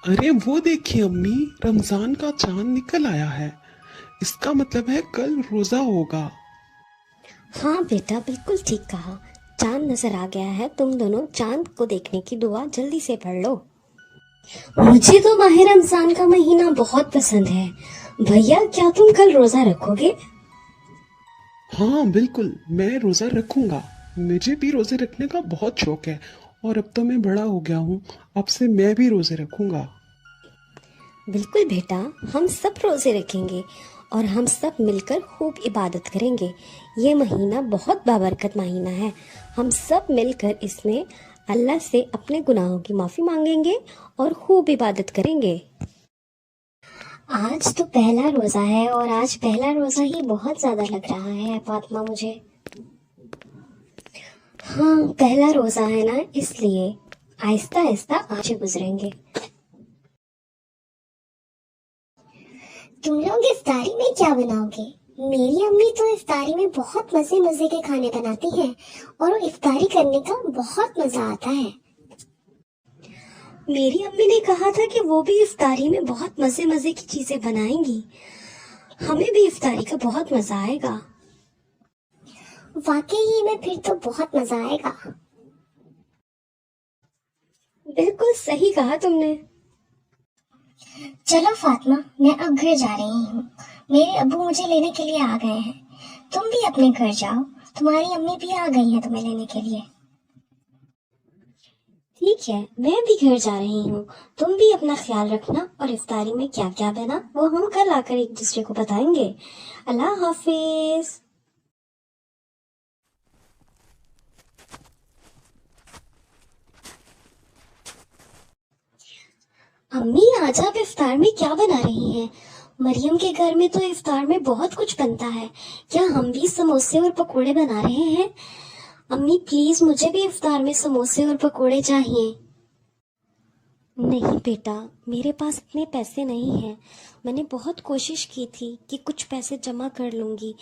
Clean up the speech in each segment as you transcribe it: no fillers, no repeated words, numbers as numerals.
अरे वो देखिए अम्मी, रमजान का चांद निकल आया है। इसका मतलब है कल रोजा होगा। हाँ बेटा, बिल्कुल ठीक कहा। चांद नजर आ गया है। तुम दोनों चांद को देखने की दुआ जल्दी से पढ़ लो। मुझे तो माह रमजान का महीना बहुत पसंद है। भैया, क्या तुम कल रोजा रखोगे? हाँ बिल्कुल, मैं रोजा रखूंगा। मुझे भी रोजे रखने का बहुत शौक है। और अब तो मैं बड़ा हो गया हूँ, अब से मैं भी रोजे रखूंगा। बिल्कुल बेटा, हम सब रोजे रखेंगे और हम सब मिलकर खूब इबादत करेंगे। ये महीना बहुत बाबरकत महीना है। हम सब मिलकर इसमें अल्लाह से अपने गुनाहों की माफ़ी मांगेंगे और खूब इबादत करेंगे। आज तो पहला रोजा है और आज पहला रोजा ही बहुत ज्यादा लग रहा है फातिमा मुझे। हाँ, पहला रोजा है ना, इसलिए आहिस्ता आहिस्ता आज गुजरेंगे। तुम लोग इफ्तारी में क्या बनाओगे? मेरी अम्मी तो इफ्तारी में बहुत मजे मजे के खाने बनाती हैं और इफ्तारी करने का बहुत मजा आता है। मेरी अम्मी ने कहा था कि वो भी इफ्तारी में बहुत मजे मजे की चीजें बनाएंगी। हमें भी इफ्तारी का बहुत मजा आएगा। वाकई में फिर तो बहुत मजा आएगा। बिल्कुल सही कहा तुमने। चलो फातिमा, मैं अब घर जा रही हूँ। मेरे अब्बू मुझे लेने के लिए आ गए हैं। तुम भी अपने घर जाओ, तुम्हारी अम्मी भी आ गई है तुम्हें लेने के लिए। ठीक है, मैं भी घर जा रही हूँ। तुम भी अपना ख्याल रखना और इफ्तारी में क्या क्या बना वो हम कल आकर एक दूसरे को बताएंगे। अल्लाह हाफिज। अम्मी, आज आप इफ्तार में क्या बना रही हैं? मरियम के घर में तो इफ्तार में बहुत कुछ बनता है। क्या हम भी समोसे और पकोड़े बना रहे हैं? अम्मी प्लीज, मुझे भी इफ्तार में समोसे और पकोड़े चाहिए। नहीं बेटा, मेरे पास इतने पैसे नहीं हैं। मैंने बहुत कोशिश की थी कि कुछ पैसे जमा कर लूंगी,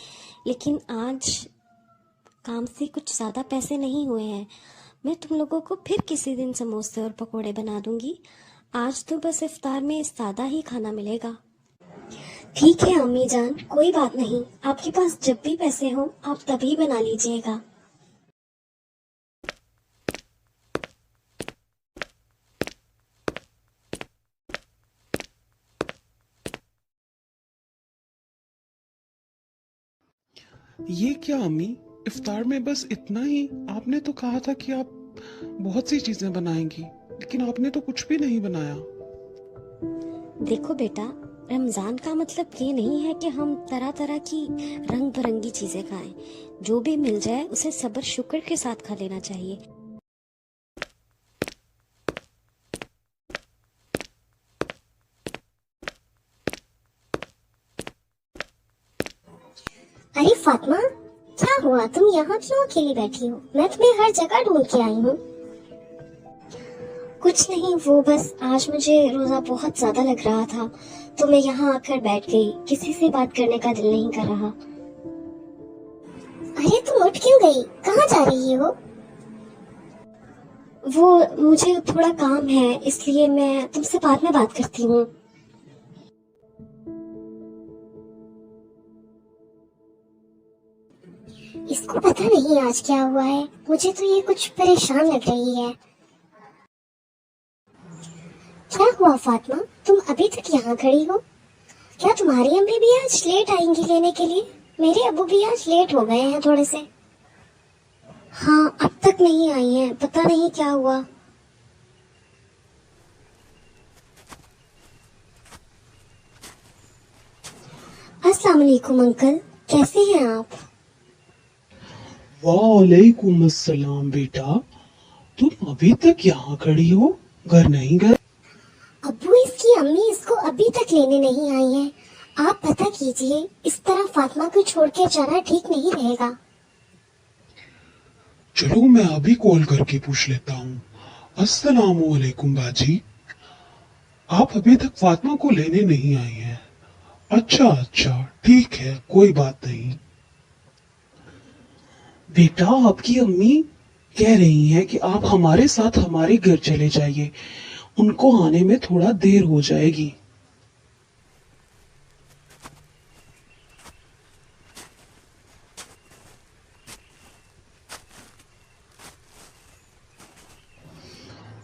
लेकिन आज काम से कुछ ज़्यादा पैसे नहीं हुए हैं। मैं तुम लोगों को फिर किसी दिन समोसे और पकोड़े बना दूंगी। आज तो बस इफ्तार में सादा ही खाना मिलेगा। ठीक है अम्मी जान, कोई बात नहीं। आपके पास जब भी पैसे हो आप तभी बना लीजिएगा। ये क्या अम्मी, इफ्तार में बस इतना ही? आपने तो कहा था कि आप बहुत सी चीजें बनाएंगी, लेकिन आपने तो कुछ भी नहीं बनाया। देखो बेटा, रमज़ान का मतलब ये नहीं है कि हम तरह तरह की रंग बिरंगी चीज़ें खाएं। जो भी मिल जाए उसे सब्र शुक्र के साथ खा लेना चाहिए। अरे फातिमा, क्या हुआ? तुम यहाँ क्यों अकेली बैठी हो? मैं तुम्हें हर जगह ढूंढ के आई हूँ। कुछ नहीं, वो बस आज मुझे रोज़ा बहुत ज़्यादा लग रहा था तो मैं यहाँ आकर बैठ गई। किसी से बात करने का दिल नहीं कर रहा। अरे तुम उठ क्यों गई? कहाँ जा रही हो? वो मुझे थोड़ा काम है, इसलिए मैं तुमसे बाद में बात करती हूँ। इसको पता नहीं आज क्या हुआ है। मुझे तो ये कुछ परेशान लग रही है। क्या हुआ फातिमा, तुम अभी तक यहाँ खड़ी हो? क्या तुम्हारी अम्मी भी आज लेट आएंगी लेने के लिए? मेरे अब्बू भी आज लेट हो गए हैं थोड़े से। हाँ, अब तक नहीं आई है, पता नहीं क्या हुआ। अस्सलाम वालेकुम अंकल, कैसे हैं आप? वालेकुम अस्सलाम बेटा, तुम अभी तक यहाँ खड़ी हो, घर नहीं गए? अब्बू, इसकी अम्मी इसको अभी तक लेने नहीं आई है। आप पता कीजिए, इस तरह फातिमा को छोड़ के जाना ठीक नहीं रहेगा। चलो मैं अभी कॉल करके पूछ लेता हूँ। अस्सलाम वालेकुम बाजी, आप अभी तक फातिमा को लेने नहीं आई हैं? अच्छा अच्छा, ठीक है, कोई बात नहीं। बेटा, आपकी अम्मी कह रही हैं कि आप हमारे साथ हमारे घर चले जाइए उनको आने में थोड़ा देर हो जाएगी।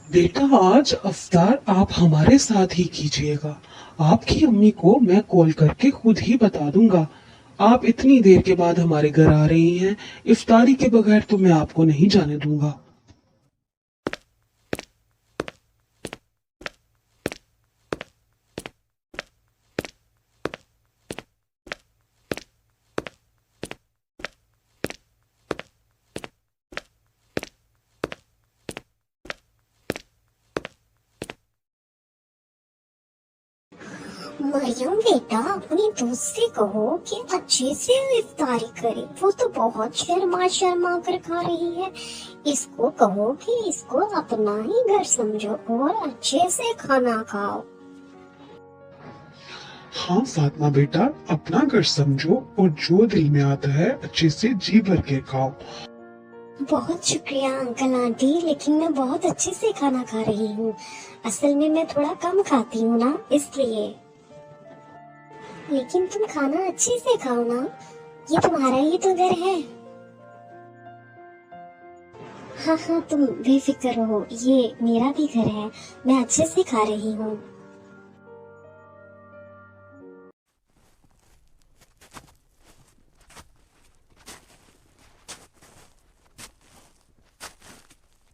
बेटा, आज अफ्तार आप हमारे साथ ही कीजिएगा। आपकी अम्मी को मैं कॉल करके खुद ही बता दूंगा। आप इतनी देर के बाद हमारे घर आ रही हैं, इफ्तारी के बगैर तो मैं आपको नहीं जाने दूंगा। मरियम बेटा, अपनी दोस्त से कहो कि अच्छे से इफ्तारी करे। वो तो बहुत शर्मा शर्मा कर खा रही है। इसको कहो कि इसको अपना ही घर समझो और अच्छे से खाना खाओ। हाँ फातिमा बेटा, अपना घर समझो और जो दिल में आता है अच्छे से जी भर के खाओ। बहुत शुक्रिया अंकल आंटी, लेकिन मैं बहुत अच्छे से खाना खा रही हूँ। असल में मैं थोड़ा कम खाती हूँ ना, इसलिए। लेकिन तुम खाना अच्छे से खाओ ना, ये तुम्हारा ही तो घर है। हाँ हाँ, तुम बेफिक्र रहो, ये मेरा भी घर है। मैं अच्छे से खा रही हूँ।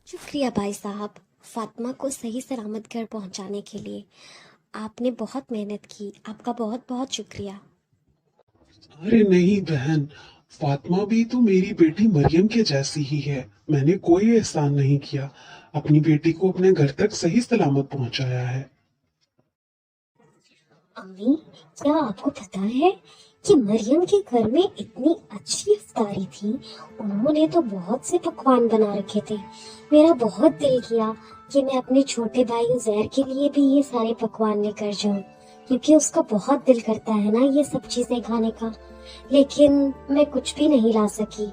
शुक्रिया भाई साहब, फातिमा को सही सलामत घर पहुंचाने के लिए। आपने बहुत मेहनत की, आपका बहुत बहुत शुक्रिया। अरे नहीं बहन, फातिमा भी तो मेरी बेटी मरियम के जैसी ही है। मैंने कोई एहसान नहीं किया, अपनी बेटी को अपने घर तक सही सलामत पहुंचाया है। अम्मी, क्या आपको पता है कि मरियम के घर में इतनी अच्छी इफ्तारी थी। उन्होंने तो बहुत से पकवान बना रखे थे। मेरा बहुत दिल किया कि मैं अपने छोटे भाई उजैर के लिए भी ये सारे पकवान लेकर जाऊं, क्योंकि उसका बहुत दिल करता है ना ये सब चीजें खाने का। लेकिन मैं कुछ भी नहीं ला सकी।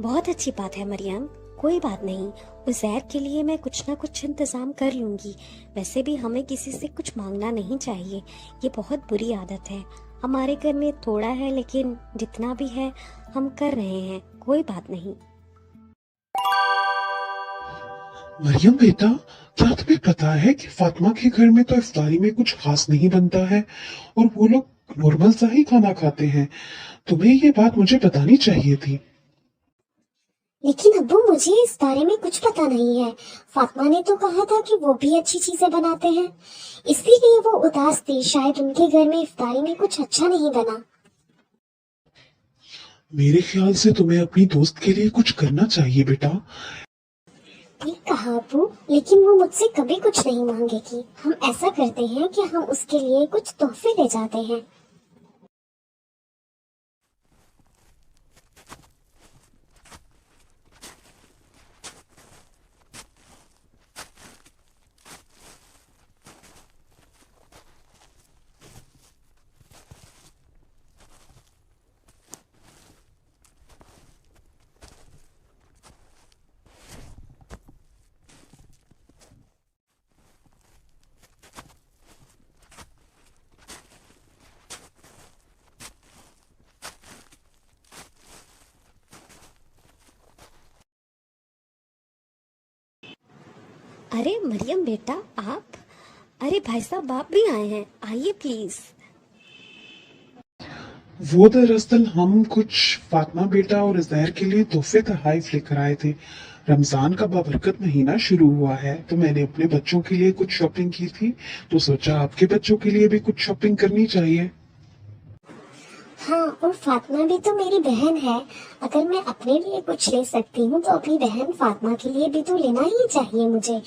बहुत अच्छी बात है मरियम, कोई बात नहीं। उजैर के लिए मैं कुछ ना कुछ इंतजाम कर लूंगी। वैसे भी हमें किसी से कुछ मांगना नहीं चाहिए, ये बहुत बुरी आदत है। हमारे घर में थोड़ा है, लेकिन जितना भी है हम कर रहे हैं, कोई बात नहीं। मरियम बेटा, क्या तुम्हें पता है कि फातिमा के घर में तो इफ्तारी में कुछ खास नहीं बनता है और वो लोग नॉर्मल सा ही खाना खाते हैं। तुम्हें ये बात मुझे बतानी चाहिए थी। लेकिन अब्बू, मुझे इस बारे में कुछ पता नहीं है। फातिमा ने तो कहा था कि वो भी अच्छी चीजें बनाते हैं, इसीलिए वो उदास थी। शायद उनके घर में इफ्तारी में कुछ अच्छा नहीं बना। मेरे ख्याल से तुम्हें अपनी दोस्त के लिए कुछ करना चाहिए बेटा। ठीक कहा अब्बू, लेकिन वो मुझसे कभी कुछ नहीं मांगेगी। हम ऐसा करते हैं कि हम उसके लिए कुछ तोहफे ले जाते हैं। अरे मरियम बेटा, आप? अरे भाई साहब, आप भी आए हैं, आइए प्लीज। वो दरअसल हम कुछ फातिमा बेटा और जहर के लिए तोहफे तोहफे लेकर आए थे। रमजान का बाबरकत महीना शुरू हुआ है, तो मैंने अपने बच्चों के लिए कुछ शॉपिंग की थी, तो सोचा आपके बच्चों के लिए भी कुछ शॉपिंग करनी चाहिए। हाँ, और फातिमा भी तो मेरी बहन है। अगर मैं अपने लिए कुछ ले सकती हूँ तो अपनी बहन फातिमा के लिए भी तो लेना ही चाहिए मुझे।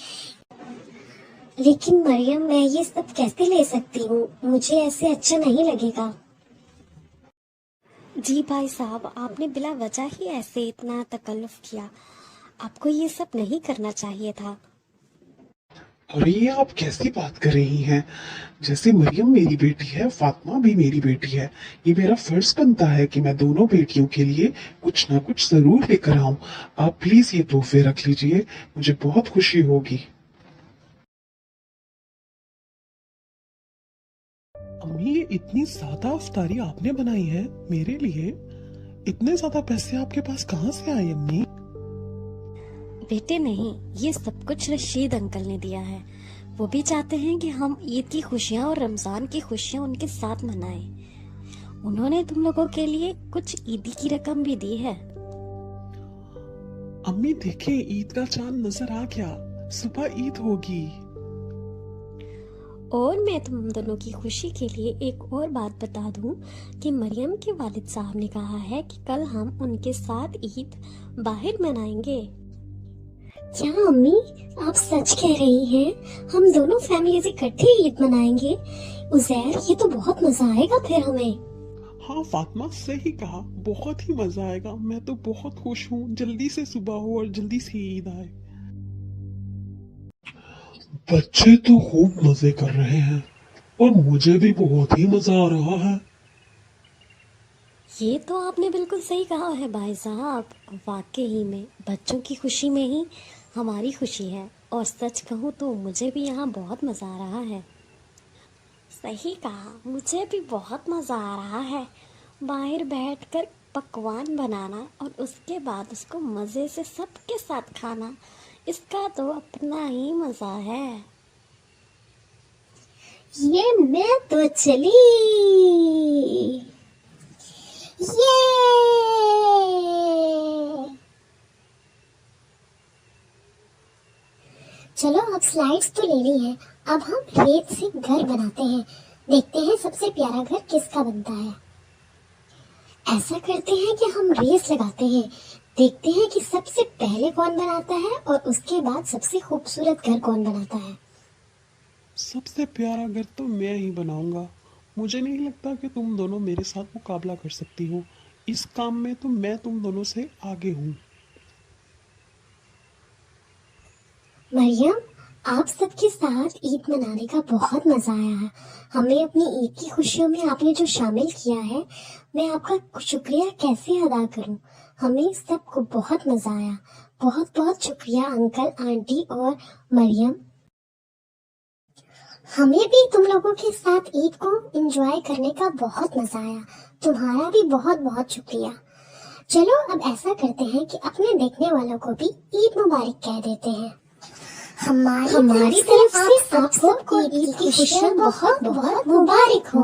लेकिन मरियम, मैं ये सब कैसे ले सकती हूँ? मुझे ऐसे अच्छा नहीं लगेगा। जी भाई साहब, आपने बिला वजह ही ऐसे इतना तकल्लुफ किया। आपको ये सब नहीं करना चाहिए था। और ये आप कैसी बात कर रही हैं? जैसे मरियम मेरी बेटी है, फातिमा भी मेरी बेटी है। ये मेरा फर्ज बनता है कि मैं दोनों बेटियों के लिए कुछ ना कुछ जरूर लेकर आऊं। आप प्लीज ये तोहफे रख लीजिए, मुझे बहुत खुशी होगी। अम्मी, ये इतनी ज्यादा इफ्तारी आपने बनाई है मेरे लिए? इतने ज्यादा पैसे आपके पास कहाँ से आए अम्मी? बेटे नहीं, ये सब कुछ रशीद अंकल ने दिया है। वो भी चाहते हैं कि हम ईद की खुशियाँ और रमजान की खुशियाँ उनके साथ मनाएं। उन्होंने तुम लोगों के लिए कुछ ईदी की रकम भी दी है। अम्मी देखें, ईद का चांद नजर आ गया। सुबह ईद होगी। और मैं तुम दोनों की खुशी के लिए एक और बात बता दूं कि मरियम के वालिद साहब ने कहा है कि कल हम उनके साथ ईद बाहर मनाएंगे। क्या अम्मी, आप सच कह रही हैं? हम दोनों फैमिलीज इकट्ठे ईद मनाएंगे? उजैर, ये तो बहुत मजा आएगा फिर हमें। हाँ फातिमा, सही कहा, बहुत ही मजा आएगा। मैं तो बहुत खुश हूँ। जल्दी से सुबह हो और जल्दी से ईद आए। बच्चे तो खूब मजे कर रहे हैं और मुझे भी बहुत ही मजा आ रहा है। ये तो आपने बिल्कुल सही कहा है भाई साहब। वाकई में बच्चों की खुशी में ही हमारी खुशी है। और सच कहूँ तो मुझे भी यहाँ बहुत मज़ा आ रहा है। सही कहा, मुझे भी बहुत मज़ा आ रहा है। बाहर बैठकर पकवान बनाना और उसके बाद उसको मज़े से सबके साथ खाना, इसका तो अपना ही मज़ा है। ये मैं तो चली। ये चलो, अब स्लाइड्स तो ले ली हैं। अब हम रेत से घर बनाते हैं। देखते हैं सबसे प्यारा घर किसका बनता है। ऐसा करते हैं कि हम रेस लगाते हैं। देखते हैं कि सबसे पहले कौन बनाता है और उसके बाद सबसे खूबसूरत घर कौन बनाता है। सबसे प्यारा घर तो मैं ही बनाऊंगा। मुझे नहीं लगता कि तुम दोनों मेरे साथ मुकाबला कर सकती हो। इस काम में तो मैं तुम दोनों से आगे हूँ। मरियम, आप सबके साथ ईद मनाने का बहुत मजा आया है। हमें अपनी ईद की खुशियों में आपने जो शामिल किया है, मैं आपका शुक्रिया कैसे अदा करूं। हमें सबको बहुत मजा आया। बहुत बहुत शुक्रिया अंकल, आंटी और मरियम। हमें भी तुम लोगों के साथ ईद को एंजॉय करने का बहुत मजा आया। तुम्हारा भी बहुत बहुत शुक्रिया। चलो, अब ऐसा करते हैं कि अपने देखने वालों को भी ईद मुबारक कह देते हैं। हमारी तरफ से आप सबको ईद की खुशियाँ बहुत बहुत मुबारक हो।